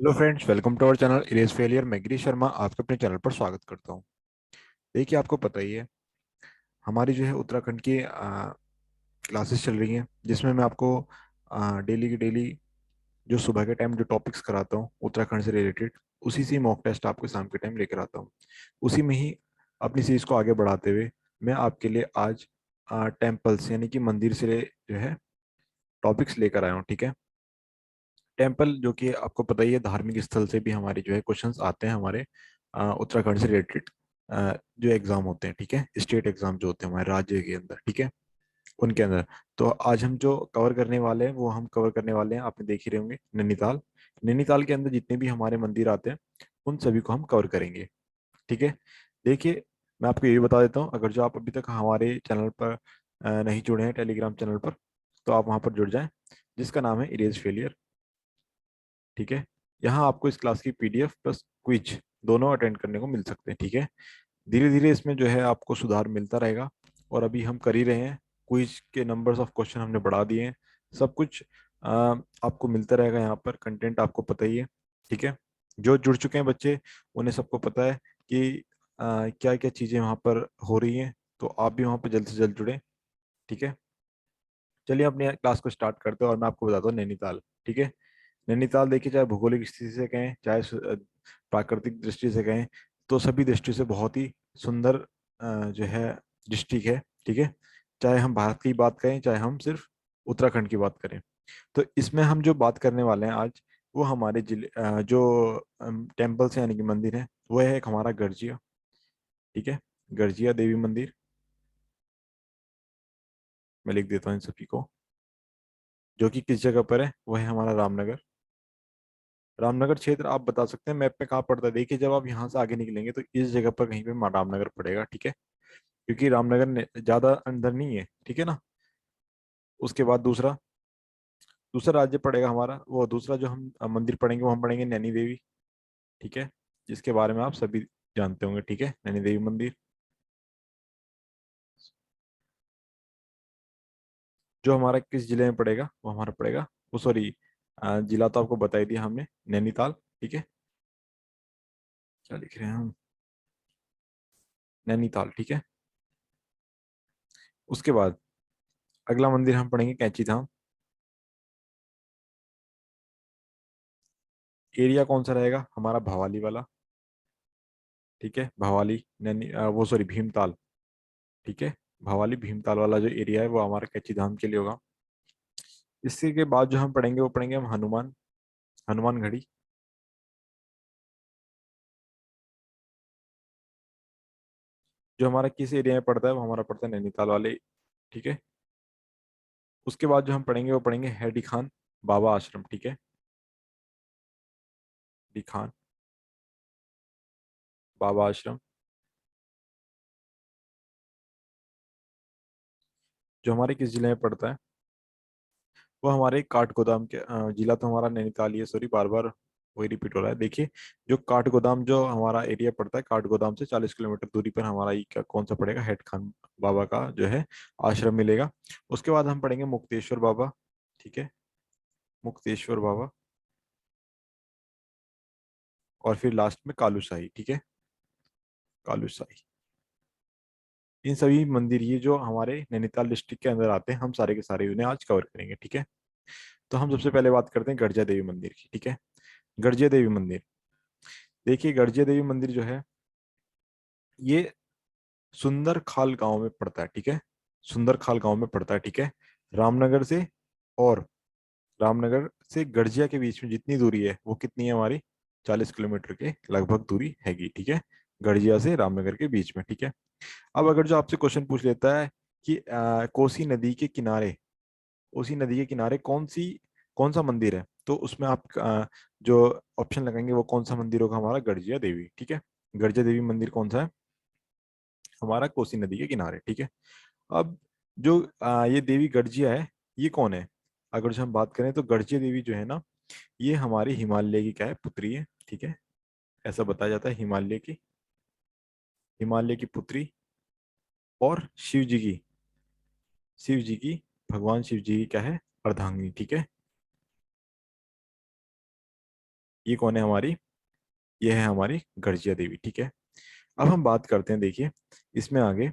Hello friends, welcome to our channel erase failure. मैं गिरीश शर्मा आपके अपने चैनल पर स्वागत करता हूं। देखिए, आपको पता ही है हमारी जो है उत्तराखंड की क्लासेस चल रही हैं, जिसमें मैं आपको डेली की डेली जो सुबह के टाइम जो टॉपिक्स कराता हूं उत्तराखंड से रिलेटेड, उसी से मॉक टेस्ट आपको शाम के टाइम लेकर आता हूं। उसी में ही अपनी सीरीज को आगे बढ़ाते हुए मैं आपके लिए आज टेम्पल्स यानी कि मंदिर से जो है टॉपिक्स लेकर आया हूँ। ठीक है। टेम्पल जो कि आपको पता ही है, धार्मिक स्थल से भी हमारे जो है क्वेश्चंस आते हैं हमारे उत्तराखंड से रिलेटेड जो एग्जाम होते हैं। ठीक है, स्टेट एग्जाम जो होते हैं हमारे राज्य के अंदर, ठीक है, उनके अंदर। तो आज हम जो कवर करने वाले हैं वो हम कवर करने वाले हैं, आपने देख ही रहे होंगे, नैनीताल। नैनीताल के अंदर जितने भी हमारे मंदिर आते हैं उन सभी को हम कवर करेंगे। ठीक है। देखिए, मैं आपको ये भी बता देता हूँ, अगर जो आप अभी तक हमारे चैनल पर नहीं जुड़े हैं, टेलीग्राम चैनल पर, तो आप वहाँ पर जुड़ जाएं, जिसका नाम है इरेज फेलियर। ठीक है। यहाँ आपको इस क्लास की पीडीएफ प्लस क्विज दोनों अटेंड करने को मिल सकते हैं। ठीक है। धीरे धीरे इसमें जो है आपको सुधार मिलता रहेगा, और अभी हम कर ही रहे हैं। क्विज के नंबर्स ऑफ क्वेश्चन हमने बढ़ा दिए हैं। सब कुछ आपको मिलता रहेगा यहाँ पर, कंटेंट आपको पता ही है। ठीक है। जो जुड़ चुके हैं बच्चे, उन्हें सबको पता है कि क्या क्या चीज़ें वहाँ पर हो रही हैं, तो आप भी वहाँ पर जल्द से जल्द जुड़ें। ठीक है। चलिए अपनी क्लास को स्टार्ट करते हैं, और मैं आपको बताता हूँ नैनीताल। ठीक है। नैनीताल देखिए, चाहे भौगोलिक स्थिति से कहें, चाहे प्राकृतिक दृष्टि से कहें, तो सभी दृष्टि से बहुत ही सुंदर जो है डिस्ट्रिक्ट है। ठीक है। चाहे हम भारत की बात करें, चाहे हम सिर्फ उत्तराखंड की बात करें, तो इसमें हम जो बात करने वाले हैं आज, वो हमारे जिले जो टेम्पल्स हैं यानी कि मंदिर है, वो है एक हमारा गर्जिया। ठीक है। गर्जिया देवी मंदिर, मैं लिख देता हूँ इन सभी को। जो कि किस जगह पर है, वो है हमारा रामनगर। रामनगर क्षेत्र आप बता सकते हैं मैप में कहाँ पड़ता है। देखिए, जब आप यहाँ से आगे निकलेंगे तो इस जगह पर कहीं पे रामनगर पड़ेगा। ठीक है। क्योंकि रामनगर ज्यादा अंदर नहीं है। ठीक है ना। उसके बाद दूसरा दूसरा राज्य पड़ेगा हमारा, वो दूसरा जो हम मंदिर पढ़ेंगे वो हम पढ़ेंगे नैनी देवी। ठीक है। जिसके बारे में आप सभी जानते होंगे। ठीक है, नैनी देवी मंदिर जो हमारा किस जिले में पड़ेगा, वो हमारा पड़ेगा, वो सॉरी, जिला तो आपको बता ही दिया हमने, नैनीताल। ठीक है। क्या लिख रहे हैं हम, नैनीताल। ठीक है। उसके बाद अगला मंदिर हम पढ़ेंगे कैंची धाम। एरिया कौन सा रहेगा हमारा, भवाली वाला। ठीक है, भवाली वो सॉरी भीमताल। ठीक है। भवाली भीमताल वाला जो एरिया है वो हमारा कैची धाम के लिए होगा। इसके के बाद जो हम पढ़ेंगे वो पढ़ेंगे हम हनुमान, हनुमान गढ़ी। जो हमारा किस एरिया में पड़ता है, वो हमारा पड़ता है नैनीताल वाले। ठीक है। उसके बाद जो हम पढ़ेंगे वो पढ़ेंगे हैडी खान बाबा आश्रम। ठीक है। डी खान बाबा आश्रम, जो हमारे किस जिले में पड़ता है, वो हमारे काठगोदाम के जिला तो हमारा नैनीताल ही है, सॉरी बार बार वही रिपीट हो रहा है। देखिए, जो काठगोदाम जो हमारा एरिया पड़ता है, काठगोदाम से 40 किलोमीटर दूरी पर हमारा ये कौन सा पड़ेगा, हेड खान बाबा का जो है आश्रम मिलेगा। उसके बाद हम पढ़ेंगे मुक्तेश्वर बाबा। ठीक है। मुक्तेश्वर बाबा। और फिर लास्ट में कालू शाही। ठीक है। कालू शाही। इन सभी मंदिर ये जो हमारे नैनीताल डिस्ट्रिक्ट के अंदर आते हैं, हम सारे के सारे उन्हें आज कवर करेंगे। ठीक है। तो हम सबसे पहले बात करते हैं गर्जिया देवी मंदिर की। ठीक है। गर्जिया देवी मंदिर, देखिए गर्जिया देवी मंदिर जो है, ये सुंदर खाल गांव में पड़ता है। ठीक है। सुंदर खाल गांव में पड़ता है। ठीक है। रामनगर से, और रामनगर से गर्जिया के बीच में जितनी दूरी है वो कितनी है हमारी, 40 किलोमीटर के लगभग दूरी हैगी। ठीक है। गर्जिया से रामनगर के बीच में। ठीक है। अब अगर जो आपसे क्वेश्चन पूछ लेता है कि कोसी नदी के किनारे, कोसी नदी के किनारे कौन सा मंदिर है, तो उसमें आप जो ऑप्शन लगाएंगे वो कौन सा मंदिर होगा, हमारा गर्जिया देवी। ठीक है। गर्जिया देवी मंदिर कौन सा है, हमारा कोसी नदी के किनारे। ठीक है। अब जो ये देवी गर्जिया है, ये कौन है, अगर जो हम बात करें तो गर्जिया देवी जो है ना, ये हमारी हिमालय की क्या है, पुत्री है। ठीक है। ऐसा बताया जाता है, हिमालय की पुत्री, और शिव जी की भगवान शिव जी की क्या है, अर्धांगिनी। ठीक है। ये कौन है हमारी, ये है हमारी गर्जिया देवी। ठीक है, अब हम बात करते हैं, देखिए इसमें आगे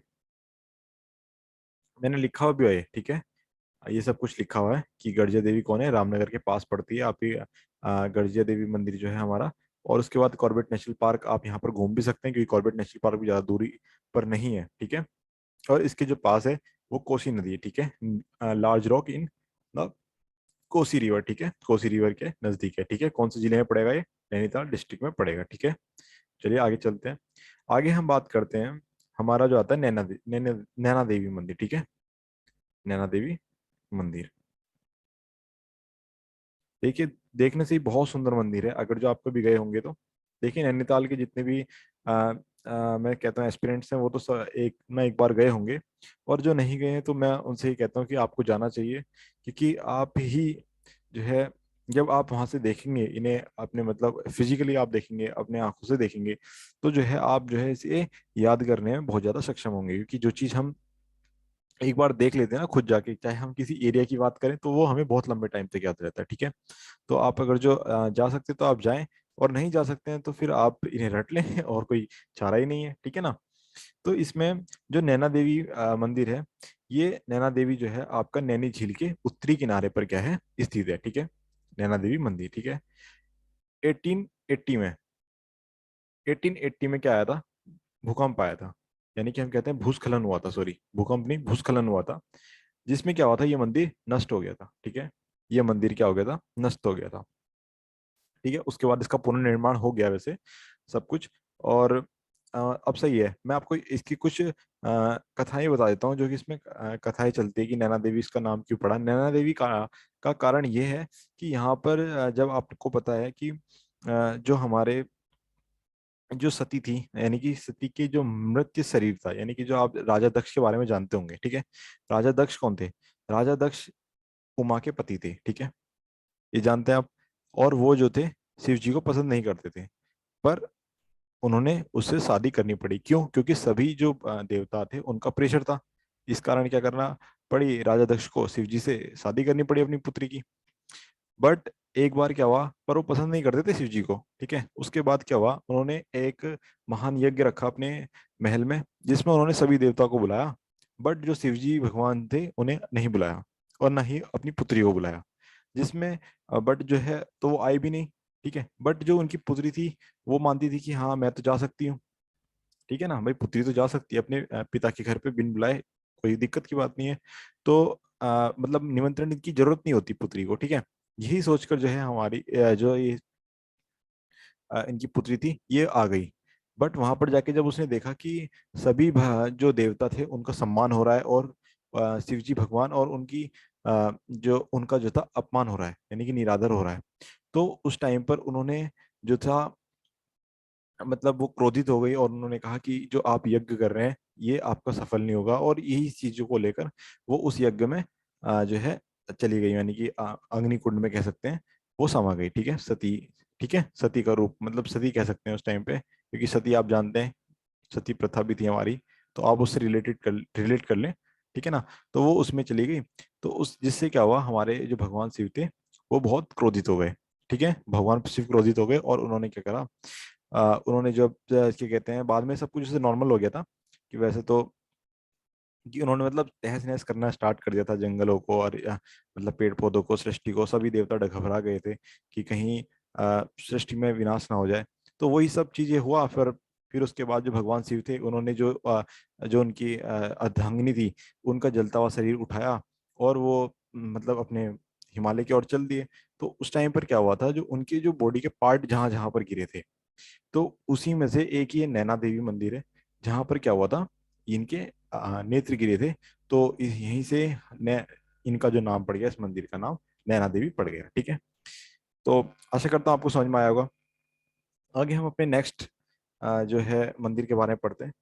मैंने लिखा हुआ भी है, ठीक है, ये सब कुछ लिखा हुआ है कि गर्जिया देवी कौन है, रामनगर के पास पड़ती है आप ही। गर्जिया देवी मंदिर जो है हमारा, और उसके बाद कॉर्बेट नेशनल पार्क, आप यहाँ पर घूम भी सकते हैं क्योंकि कॉर्बेट नेशनल पार्क भी ज्यादा दूरी पर नहीं है। ठीक है, और इसके जो पास है वो कोसी नदी है। ठीक है, large rock in the Kosi river. ठीक है, कोसी रिवर के नजदीक है। ठीक है, कौन से जिले में पड़ेगा ये, नैनीताल डिस्ट्रिक्ट में पड़ेगा। ठीक है, चलिए आगे चलते हैं। आगे हम बात करते हैं, हमारा जो आता है नैना देवी मंदिर। ठीक है, नैना देवी मंदिर, देखिए देखने से ही बहुत सुंदर मंदिर है। अगर जो आप कभी गए होंगे तो देखिए, नैनीताल के जितने भी मैं कहता हूँ एस्पिरेंट्स हैं वो तो एक ना एक बार गए होंगे, और जो नहीं गए हैं तो मैं उनसे ही कहता हूँ कि आपको जाना चाहिए, क्योंकि आप ही जो है, जब आप वहां से देखेंगे इन्हें, अपने मतलब फिजिकली आप देखेंगे, अपने आंखों से देखेंगे, तो जो है आप जो है इसे याद करने में बहुत ज्यादा सक्षम होंगे। क्योंकि जो चीज हम एक बार देख लेते हैं ना खुद जाके, चाहे हम किसी एरिया की बात करें, तो वो हमें बहुत लंबे टाइम तक याद रहता है। ठीक है, तो आप अगर जो जा सकते तो आप जाएं, और नहीं जा सकते हैं तो फिर आप इन्हें रट लें और कोई चारा ही नहीं है। ठीक है ना। तो इसमें जो नैना देवी मंदिर है, ये नैना देवी जो है आपका नैनी झील के उत्तरी किनारे पर क्या है, स्थित है। ठीक है, नैना देवी मंदिर। ठीक है, 1880 में, 1880 में क्या आया था, भूकंप आया था, यानी कि हम कहते हैं भूस्खलन हुआ था, सॉरी भूकंप नहीं, भूस्खलन हुआ था, जिसमें क्या हुआ था, ये मंदिर नष्ट हो गया था। ठीक है, ये मंदिर क्या हो गया था, नष्ट हो गया था। ठीक है, उसके बाद इसका पुनर्निर्माण हो गया वैसे सब कुछ। और अब सही है, मैं आपको इसकी कुछ कथाएं बता देता हूँ, जो कि इसमें कथाएं चलती है कि नैना देवी इसका नाम क्यों पड़ा। नैना देवी का कारण ये है कि यहाँ पर जब आपको पता है कि जो हमारे जो सती थी, यानी कि सती के जो मृत शरीर था, यानी कि जो आप राजा दक्ष के बारे में जानते होंगे। ठीक है, राजा दक्ष कौन थे, राजा दक्ष उमा के पति थे। ठीक है, ये जानते हैं आप। और वो जो थे शिव जी को पसंद नहीं करते थे, पर उन्होंने उससे शादी करनी पड़ी। क्यों, क्योंकि सभी जो देवता थे उनका प्रेशर था। इस कारण क्या करना पड़ी, राजा दक्ष को शिव जी से शादी करनी पड़ी अपनी पुत्री की। बट एक बार क्या हुआ, पर वो पसंद नहीं करते थे शिव जी को। ठीक है, उसके बाद क्या हुआ, उन्होंने एक महान यज्ञ रखा अपने महल में, जिसमें उन्होंने सभी देवता को बुलाया, बट जो शिव जी भगवान थे उन्हें नहीं बुलाया, और ना ही अपनी पुत्री को बुलाया। जिसमें बट जो है तो वो आई भी नहीं। ठीक है, बट जो उनकी पुत्री थी वो मानती थी कि हाँ मैं तो जा सकती हूँ। ठीक है ना भाई, पुत्री तो जा सकती है अपने पिता के घर पे बिन बुलाए, कोई दिक्कत की बात नहीं है। तो मतलब निमंत्रण की जरूरत नहीं होती पुत्री को। ठीक है, यही सोचकर जो है हमारी जो ये इनकी पुत्री थी ये आ गई। बट वहां पर जाके जब उसने देखा कि सभी जो देवता थे उनका सम्मान हो रहा है, और शिव जी भगवान और उनकी जो उनका जो था अपमान हो रहा है, यानी कि निरादर हो रहा है, तो उस टाइम पर उन्होंने जो था, मतलब वो क्रोधित हो गई, और उन्होंने कहा कि जो आप यज्ञ कर रहे हैं ये आपका सफल नहीं होगा, और यही चीजों को लेकर वो उस यज्ञ में जो है चली गई, यानी कि अग्निकुंड में कह सकते हैं वो समा गई। ठीक है, सती। ठीक है, सती का रूप, मतलब सती कह सकते हैं उस टाइम पे, क्योंकि सती आप जानते हैं, सती प्रथा भी थी हमारी, तो आप उससे रिलेट कर लें। ठीक है ना, तो वो उसमें चली गई। तो उस जिससे क्या हुआ, हमारे जो भगवान शिव थे वो बहुत क्रोधित हो गए। ठीक है, भगवान शिव क्रोधित हो गए, और उन्होंने क्या करा, उन्होंने जब क्या कहते हैं, बाद में सब कुछ जैसे नॉर्मल हो गया था, कि वैसे तो कि उन्होंने मतलब तहस नहस करना स्टार्ट कर दिया था जंगलों को, और मतलब पेड़ पौधों को, सृष्टि को, सभी देवता घबरा गए थे कि कहीं सृष्टि में विनाश ना हो जाए। तो वही सब चीजें हुआ। फिर उसके बाद जो भगवान शिव थे उन्होंने जो उनकी अर्धांगिनी थी उनका जलता हुआ शरीर उठाया, और वो मतलब अपने हिमालय की ओर चल दिए। तो उस टाइम पर क्या हुआ था, जो उनके जो बॉडी के पार्ट जहां जहां पर गिरे थे, तो उसी में से एक ये नैना देवी मंदिर है, जहां पर क्या हुआ था, इनके नेत्र गिरे थे। तो यहीं से इनका जो नाम पड़ गया, इस मंदिर का नाम नैना देवी पड़ गया। ठीक है, तो आशा करता हूँ आपको समझ में आया होगा। आगे हम अपने नेक्स्ट जो है मंदिर के बारे में पढ़ते हैं।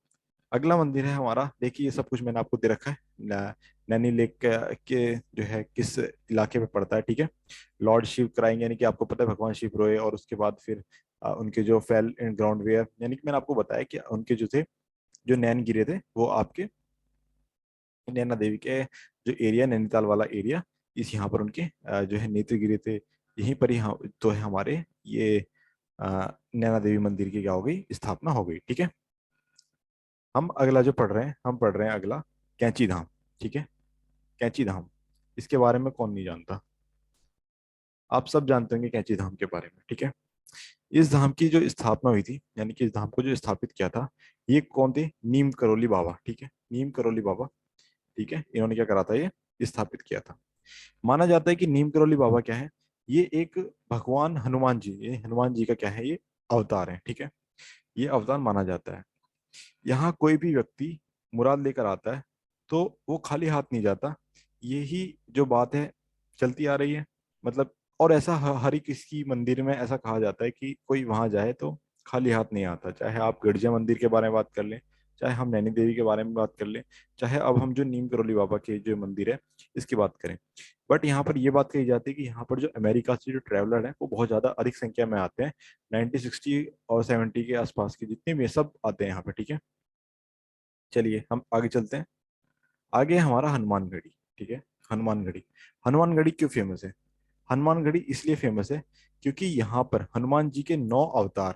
अगला मंदिर है हमारा, देखिए ये सब कुछ मैंने आपको दे रखा है, नैनी लेक के जो है किस इलाके में पड़ता है। ठीक है, लॉर्ड शिव क्राइंग, यानी कि आपको पता है भगवान शिव रोए, और उसके बाद फिर उनके जो फेल इन ग्राउंड वेयर, यानी कि मैंने आपको बताया कि उनके जो थे, जो नैन गिरे थे वो आपके नैना देवी के जो एरिया, नैनीताल वाला एरिया, इस यहाँ पर उनके जो है नेत्र गिरे थे। यहीं पर ही तो है हमारे ये नैना देवी मंदिर की क्या हो गई, स्थापना हो गई। ठीक है, हम अगला जो पढ़ रहे हैं, हम पढ़ रहे हैं अगला कैंची धाम। ठीक है, कैंची धाम, इसके बारे में कौन नहीं जानता, आप सब जानते होंगे कैंची धाम के बारे में। ठीक है, इस धाम की जो स्थापना हुई थी, यानी कि इस धाम को जो स्थापित किया था, ये कौन थे, नीम करोली बाबा। ठीक है, नीम करोली बाबा। ठीक है, इन्होंने क्या करा था, ये स्थापित किया था। माना जाता है कि नीम करोली बाबा क्या है, ये एक भगवान हनुमान जी, ये हनुमान जी का क्या है, ये अवतार है। ठीक है, ये अवतार माना जाता है। यहाँ कोई भी व्यक्ति मुराद लेकर आता है तो वो खाली हाथ नहीं जाता, यही जो बात है चलती आ रही है। मतलब, और ऐसा हर एक किसी मंदिर में ऐसा कहा जाता है कि कोई वहां जाए तो खाली हाथ नहीं आता, चाहे आप गिरजा मंदिर के बारे में बात कर लें, चाहे हम नैनी देवी के बारे में बात कर लें, चाहे अब हम जो नीम करोली बाबा के जो मंदिर है इसकी बात करें। बट यहाँ पर ये बात कही जाती है कि यहाँ पर जो अमेरिका से जो ट्रैवलर है वो बहुत ज्यादा अधिक संख्या में आते हैं। 90 60 और 70 के आसपास के जितने भी हैं, सब आते हैं यहाँ पे। ठीक है, चलिए हम आगे चलते हैं। आगे है हमारा हनुमानगढ़ी। ठीक है, हनुमानगढ़ी। हनुमानगढ़ी क्यों फेमस है, हनुमानगढ़ी इसलिए फेमस है क्योंकि यहाँ पर हनुमान जी के 9 अवतार,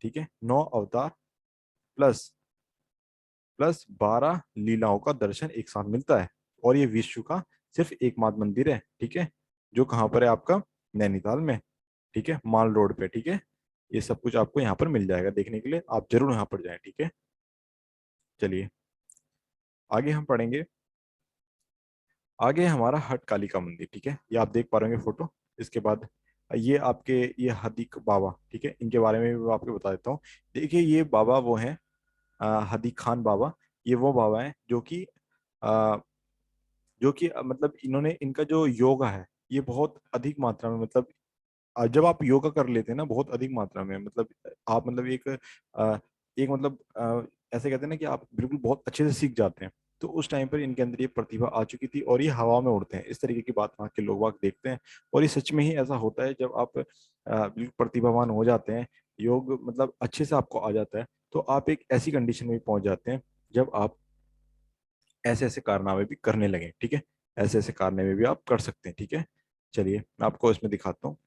ठीक है, 9 अवतार प्लस प्लस 12 लीलाओं का दर्शन एक साथ मिलता है। और ये विश्व का सिर्फ एकमात्र मंदिर है। ठीक है, जो कहाँ पर है आपका, नैनीताल में। ठीक है, माल रोड पे। ठीक है, ये सब कुछ आपको यहाँ पर मिल जाएगा देखने के लिए, आप जरूर यहाँ पर जाएं। ठीक है, चलिए आगे हम पढ़ेंगे। आगे है हमारा हट काली का मंदिर। ठीक है, ये आप देख पा रहे होंगे फोटो। इसके बाद ये आपके, ये हदीक बाबा। ठीक है, इनके बारे में भी मैं आपको बता देता हूँ। देखिए ये बाबा वो हैं, हदीक खान बाबा। ये वो बाबा हैं अ, जो कि मतलब इन्होंने, इनका जो योगा है ये बहुत अधिक मात्रा में, मतलब जब आप योगा कर लेते हैं ना बहुत अधिक मात्रा में, मतलब आप मतलब एक मतलब ऐसे कहते हैं ना कि आप बिल्कुल बहुत अच्छे से सीख जाते हैं। तो उस टाइम पर इनके अंदर ये प्रतिभा आ चुकी थी और ये हवा में उड़ते हैं, इस तरीके की बात वहाँ के लोग बाग देखते हैं। और ये सच में ही ऐसा होता है, जब आप बिल्कुल प्रतिभावान हो जाते हैं, योग मतलब अच्छे से आपको आ जाता है, तो आप एक ऐसी कंडीशन में पहुंच जाते हैं जब आप ऐसे ऐसे कारनामे भी करने लगे। ठीक है, ऐसे ऐसे कारनामे भी आप कर सकते हैं। ठीक है, चलिए मैं आपको इसमें दिखाता हूँ।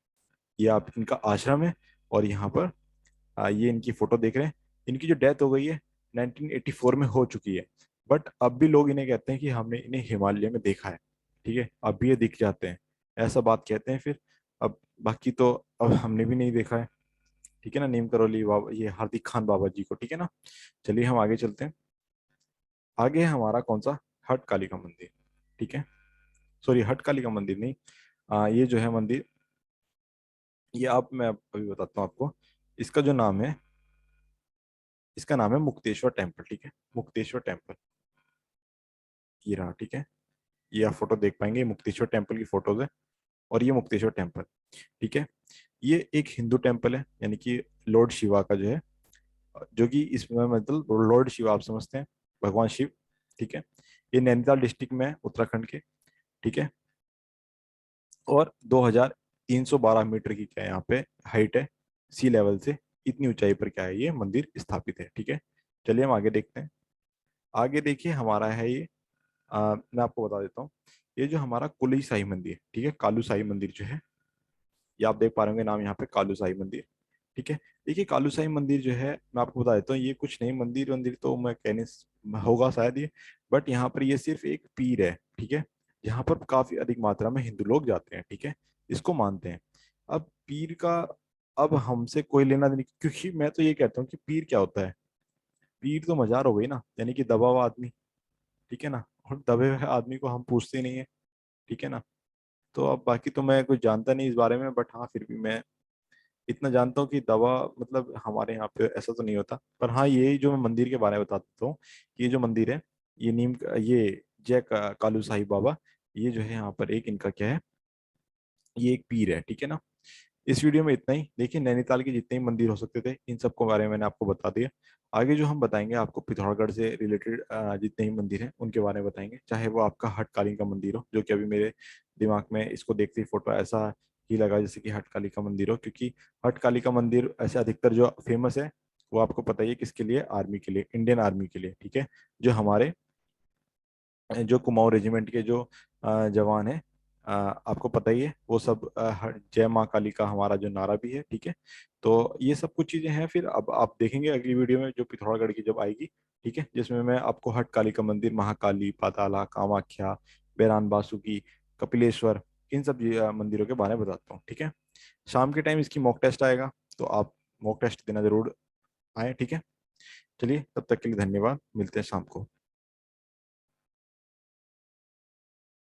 ये आप, इनका आश्रम है। और यहाँ पर ये इनकी फोटो देख रहे हैं। इनकी जो डेथ हो गई है 1984 में हो चुकी है। बट अब भी लोग इन्हें कहते हैं कि हमने इन्हें हिमालय में देखा है। ठीक है, अब भी ये दिख जाते हैं, ऐसा बात कहते हैं फिर। अब बाकी तो अब हमने भी नहीं देखा है। ठीक है ना, नीम करोली बाबा, ये हार्दिक खान बाबा जी को। ठीक है ना, चलिए हम आगे चलते हैं। आगे है हमारा कौन सा, हट काली का मंदिर। ठीक है, सॉरी हट काली का मंदिर नहीं, ये जो है मंदिर, ये आप, मैं अभी बताता हूँ आपको। इसका जो नाम है, इसका नाम है मुक्तेश्वर टेम्पल। ठीक है, मुक्तेश्वर टेम्पल, ये रहा। ठीक है, ये आप फोटो देख पाएंगे, ये मुक्तेश्वर टेम्पल की फोटोज है। और ये मुक्तेश्वर टेम्पल। ठीक है, ये एक हिंदू टेम्पल है, यानी कि लॉर्ड शिवा का जो है, जो कि इसमें मतलब लॉर्ड शिवा आप समझते हैं, भगवान शिव। ठीक है, ये नैनीताल डिस्ट्रिक्ट में है, उत्तराखंड के। ठीक है, और 2312 मीटर की क्या है यहाँ पे हाइट है, सी लेवल से। इतनी ऊंचाई पर क्या है, ये मंदिर स्थापित है। ठीक है, चलिए हम आगे देखते हैं। आगे देखिए हमारा है ये, मैं आपको बता देता हूँ। ये जो हमारा कुली साई मंदिर, ठीक है, कालू साई मंदिर जो है, ये आप देख पा रहे होंगे नाम यहाँ पे, कालू साई मंदिर। ठीक है, देखिए कालू साई मंदिर जो है, मैं आपको बता देता हूँ, ये कुछ नहीं, मंदिर मंदिर तो मैं कहने होगा शायद ये, बट यहाँ पर ये सिर्फ एक पीर है। ठीक है, यहाँ पर काफी अधिक मात्रा में हिंदू लोग जाते हैं। ठीक है, इसको मानते हैं। अब पीर का, अब हमसे कोई लेना देना, क्योंकि मैं तो ये कहता हूँ कि पीर क्या होता है, पीर तो मजार हो गई ना, यानी कि दबा हुआ आदमी। ठीक है ना, और दबे हुए आदमी को हम पूछते नहीं है। ठीक है ना, तो अब बाकी तो मैं कुछ जानता नहीं इस बारे में, बट हाँ फिर भी मैं इतना जानता हूँ कि दवा मतलब हमारे यहाँ पे ऐसा तो नहीं होता। पर हाँ, ये जो मैं मंदिर के बारे में बता देता हूँ, ये जो मंदिर है, ये ये जय कालू साहिब बाबा, ये जो है यहाँ पर एक इनका क्या है, ये एक पीर है। ठीक है ना, इस वीडियो में इतना ही। देखिए नैनीताल के जितने भी मंदिर हो सकते थे, इन सबको बारे में मैंने आपको बता दिया। आगे जो हम बताएंगे आपको पिथौरागढ़ से रिलेटेड जितने भी मंदिर हैं उनके बारे में बताएंगे, चाहे वो आपका हटकाली का मंदिर हो, जो कि अभी मेरे दिमाग में इसको देखते ही फोटो ऐसा ही लगा जैसे कि हटकाली का मंदिर हो, क्योंकि हटकाली का मंदिर ऐसे अधिकतर जो फेमस है वो आपको पता ही है किसके लिए, आर्मी के लिए, इंडियन आर्मी के लिए। ठीक है, जो हमारे जो कुमाऊं रेजिमेंट के जो जवान है, आपको पता ही है वो सब, जय माँ काली का हमारा जो नारा भी है, ठीक है। तो ये सब कुछ चीजें हैं। फिर अब आप देखेंगे अगली वीडियो में जो पिथौरागढ़ की जब आएगी, ठीक है, जिसमें मैं आपको हट काली का मंदिर, महाकाली, पाताला, कामाख्या, बेरान बासुकी, कपिलेश्वर, इन सब मंदिरों के बारे में बताता हूँ, ठीक है। शाम के टाइम इसकी मॉक टेस्ट आएगा, तो आप मॉक टेस्ट देना जरूर आए, ठीक है। चलिए, तब तक के लिए धन्यवाद, मिलते हैं शाम को।